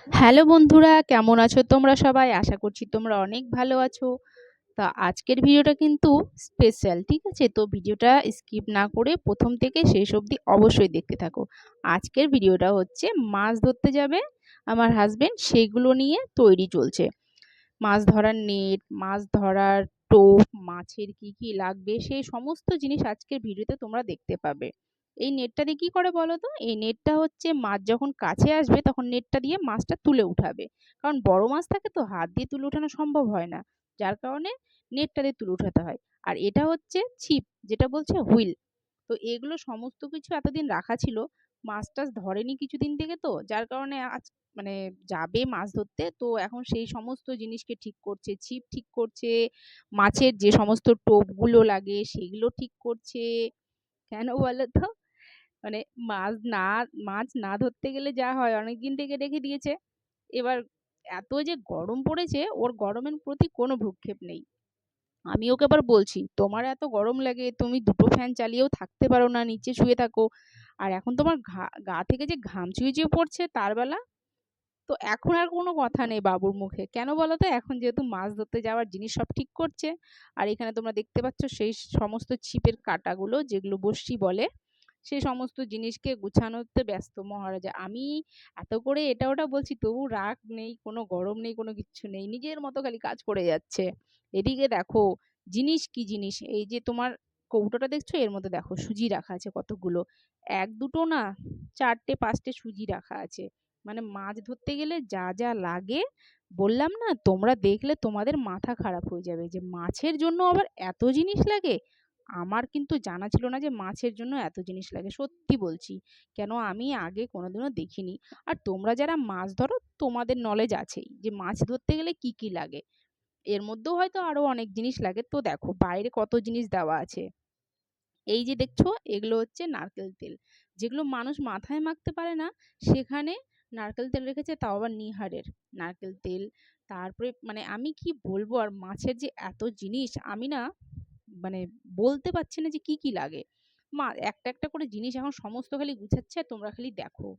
Hello বন্ধুরা, কেমন আছো তোমরা সবাই? আশা করছি তোমরা অনেক ভালো আছো। তা আজকের ভিডিওটা কিন্তু স্পেশাল, ঠিক আছে? তো ভিডিওটা স্কিপ না করে প্রথম থেকে শেষ অবধি অবশ্যই দেখতে থাকো। আজকের ভিডিওটা হচ্ছে মাছ ধরতে যাবে আমার হাজবেন্ড, সেগুলো নিয়ে তৈরি চলছে। মাছ ধরার নেট, মাছ ধরার টোপ, মাছের কি কি লাগবে সেই সমস্ত জিনিস আজকের ভিডিওতে তোমরা দেখতে পাবে। এই নেটটা দিয়ে কি করে বলো তো? এই নেটটা হচ্ছে মাছ যখন কাছে আসবে তখন নেটটা দিয়ে মাছটা তুলে উঠাবে। কারণ বড় মাছ থাকে তো হাত দিয়ে তুলে ওঠানো সম্ভব হয় না, যার কারণে নেটটা দিয়ে তুলে উঠাতে হয়। আর এটা হচ্ছে ছিপ, যেটা বলছে হুইল। তো এগুলো সমস্ত কিছু এতদিন রাখা ছিল, মাছ টাছ ধরেনি কিছুদিন থেকে, তো যার কারণে আজ মানে যাবে মাছ ধরতে, তো এখন সেই সমস্ত জিনিসকে ঠিক করছে, ছিপ ঠিক করছে, মাছের যে সমস্ত টোপগুলো লাগে সেগুলো ঠিক করছে। কেন বলো তো? মানে মাছ না মাছ না ধরতে গেলে যা হয়, অনেকদিন থেকে রেখে দিয়েছে। এবার এত যে গরম পড়েছে, ওর গরমের প্রতি কোনো ভ্রূক্ষেপ নেই। আমি ওকে আবার বলছি, তোমার এত গরম লাগে, তুমি দুটো ফ্যান চালিয়েও থাকতে পারো না, নিচে শুয়ে থাকো। আর এখন তোমার গা থেকে যে ঘাম চুইয়ে চুইয়ে পড়ছে তার বেলা। তো এখন আর কোনো কথা নেই বাবুর মুখে, কেন বলো তো? এখন যেহেতু মাছ ধরতে যাওয়ার জিনিস সব ঠিক করছে। আর এখানে তোমরা দেখতে পাচ্ছ সেই সমস্ত ছিপের কাঁটাগুলো, যেগুলো বড়শি বলে, সেই সমস্ত জিনিসকে গুছানোতে ব্যস্ত মহারাজা। আমি এত করে এটা ওটা বলছি, তবু রাগ নেই, কোনো গরম নেই, কোনো কিচ্ছু নেই, নিজের মতো খালি কাজ করে যাচ্ছে। এদিকে দেখো, জিনিস কি জিনিস, এই যে তোমার কৌটোটা দেখছো, এর মধ্যে দেখো সুজি রাখা আছে কতগুলো। এক দুটো না, চারটে পাঁচটে সুজি রাখা আছে। মানে মাছ ধরতে গেলে যা যা লাগে, বললাম না, তোমরা দেখলে তোমাদের মাথা খারাপ হয়ে যাবে যে মাছের জন্য আবার এত জিনিস লাগে। আমার কিন্তু জানা ছিল না যে মাছের জন্য এত জিনিস লাগে, সত্যি বলছি। কেন আমি আগে কোনোদিনও দেখিনি। আর তোমরা যারা মাছ ধরো, তোমাদের নলেজ আছেই যে মাছ ধরতে গেলে কি কি লাগে। এর মধ্যেও হয়তো আরো অনেক জিনিস লাগে। তো দেখো বাইরে কত জিনিস দেওয়া আছে। এই যে দেখছো, এগুলো হচ্ছে নারকেল তেল, যেগুলো মানুষ মাথায় মাখতে পারে না, সেখানে নারকেল তেল রেখেছে, তাও আবার নিহারের নারকেল তেল। তারপরে মানে আমি কি বলবো, আর মাছের যে এত জিনিস, আমি না মানে বলতে পারছি না যে কি কি লাগে। মা একটা একটা করে জিনিস এখন সমস্ত খালি গুছাচ্ছে, আর তোমরা খালি দেখো।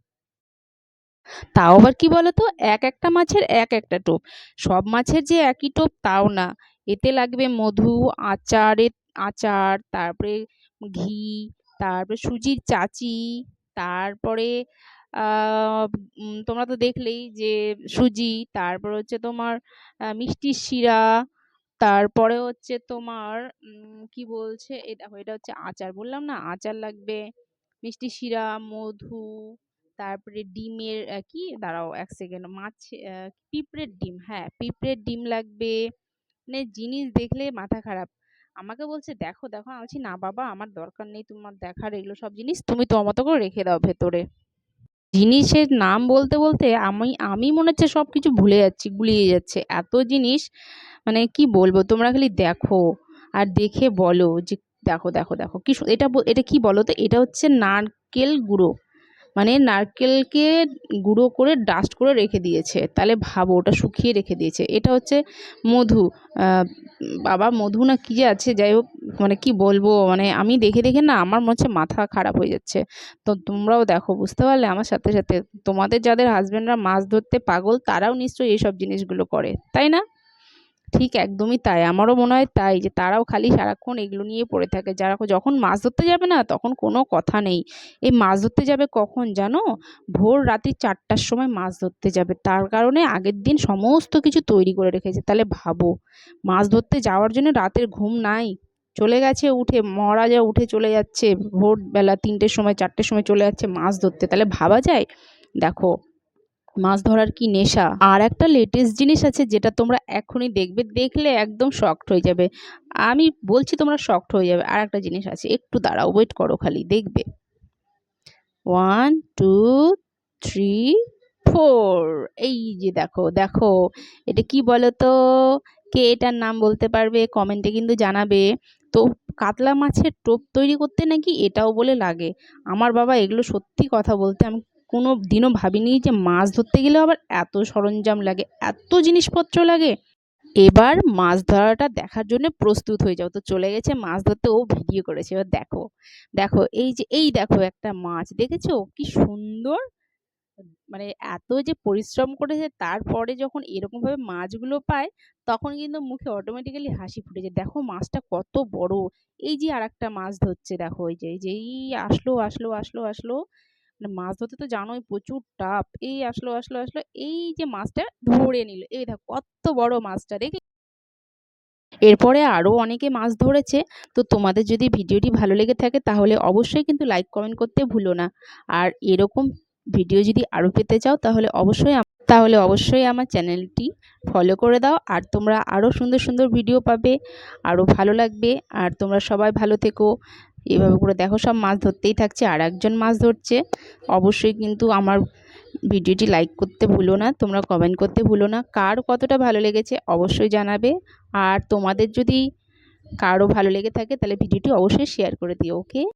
তাও আবার কি বলতো, এক একটা মাছের এক একটা টোপ। সব মাছের যে একই টোপ তাও না। এতে লাগবে মধু, আচারের আচার, তারপরে ঘি, তারপরে সুজির চাচি, তারপরে তোমরা তো দেখলেই যে সুজি, তারপর হচ্ছে তোমার মিষ্টির শিরা, তারপরে হচ্ছে তোমার কি বলছে, এটা এটা হচ্ছে আচার, বললাম না আচার লাগবে, মিষ্টি শিরা, মধু, তারপরে ডিমের কি, দাঁড়াও এক সেকেন্ড, মাছ, পিঁপড়ের ডিম, হ্যাঁ পিঁপড়ের ডিম লাগবে। মানে জিনিস দেখলে মাথা খারাপ। আমাকে বলছে দেখো দেখো, আমি বলছি না বাবা, আমার দরকার নেই তোমার দেখার, এগুলো সব জিনিস তুমি তোমার মতো করে রেখে দাও ভেতরে। জিনিসের নাম বলতে বলতে আমি আমি মনে হচ্ছে সবকিছু ভুলে যাচ্ছি, গুলিয়ে যাচ্ছে, এত জিনিস। মানে কি বলবো, তোমরা খালি দেখো আর দেখে বলো যে দেখো দেখো দেখো কি এটা এটা কি বলো তো? এটা হচ্ছে নারকেল গুঁড়ো। মানে নারকেলকে গুঁড়ো করে ডাস্ট করে রেখে দিয়েছে, তাহলে ভাবো, ওটা শুকিয়ে রেখে দিয়েছে। এটা হচ্ছে মধু, বাবা মধু না কি যে আছে, যাই হোক। মানে কি বলবো, মানে আমি দেখে দেখে না আমার মনে হচ্ছে মাথা খারাপ হয়ে যাচ্ছে। তো তোমরাও দেখো, বুঝতে পারলে আমার সাথে সাথে? তোমাদের যাদের হাজবেন্ডরা মাছ ধরতে পাগল, তারাও নিশ্চয়ই এইসব জিনিসগুলো করে, তাই না? ঠিক একদমই তাই, আমারও মনে হয় তাই, যে তারাও খালি সারাক্ষণ এগুলো নিয়ে পড়ে থাকে। যারা যখন মাছ ধরতে যাবে না, তখন কোনো কথা নেই। এই মাছ ধরতে যাবে কখন জানো? ভোর রাত্রি 4টার সময় মাছ ধরতে যাবে, তার কারণে আগের দিন সমস্ত কিছু তৈরি করে রেখেছে। তাহলে ভাবো, মাছ ধরতে যাওয়ার জন্য রাতের ঘুম নাই, চলে গেছে উঠে, মহারাজা উঠে চলে যাচ্ছে ভোরবেলা 3টের সময় 4টের সময় চলে যাচ্ছে মাছ ধরতে, তাহলে ভাবা যায়? দেখো মাছ ধরার কি নেশা। আর একটা লেটেস্ট জিনিস আছে, যেটা তোমরা এখনই দেখবে, দেখলে একদম শকড হয়ে যাবে। আমি বলছি তোমরা শকড হয়ে যাবে। আর একটা জিনিস আছে, একটু দাঁড়াও, ওয়েট করো, খালি দেখবে। 1 2 3 4। এই যে দেখো দেখো, এটা কি বলো তো? কে এটার নাম বলতে পারবে কমেন্টে কিন্তু জানাবে। তো কাতলা মাছের টোপ তৈরি করতে নাকি এটাও বলে লাগে। আমার বাবা, এগুলো সত্যি কথা বলতে আমি কোনো দিনও ভাবিনি যে মাছ ধরতে গেলে আবার এত সরঞ্জাম লাগে, এত জিনিসপত্র লাগে। এবার মাছ ধরাটা দেখার জন্য প্রস্তুত হয়ে যাও। তো চলে গেছে মাছ ধরতে, ও ভিডিও করেছে। এবার দেখো দেখো, এই যে এই দেখো একটা মাছ, দেখেছো কি সুন্দর? মানে এত যে পরিশ্রম করেছে তারপরে যখন এরকমভাবে মাছগুলো পায় তখন কিন্তু মুখে অটোমেটিক্যালি হাসি ফুটে যায়। দেখো মাছটা কত বড়! এই যে আরেকটা মাছ ধরছে দেখো এই যে আসলো। মানে মাছ ধরতে তো জানোই প্রচুর টাফ। এই আসলো এই যে মাছটা ধরে নিল। এই দেখো কত বড় মাছটা দেখলে? এরপরে আরও অনেকে মাছ ধরেছে। তো তোমাদের যদি ভিডিওটি ভালো লেগে থাকে তাহলে অবশ্যই কিন্তু লাইক কমেন্ট করতে ভুলো না। আর এরকম ভিডিও যদি আরও পেতে চাও তাহলে অবশ্যই আমার চ্যানেলটি ফলো করে দাও। আর তোমরা আরও সুন্দর সুন্দর ভিডিও পাবে, আরও ভালো লাগবে। আর তোমরা সবাই ভালো থেকো। এভাবে করে দেখো সব মাছ ধরতেই থাকছে, আর একজন মাছ ধরছে। অবশ্যই কিন্তু আমার ভিডিওটি লাইক করতে ভুলো না, তোমরা কমেন্ট করতে ভুলো না। কার কতটা ভালো লেগেছে অবশ্যই জানাবে। আর তোমাদের যদি কারো ভালো লেগে থাকে তাহলে ভিডিওটি অবশ্যই শেয়ার করে দিও। ওকে।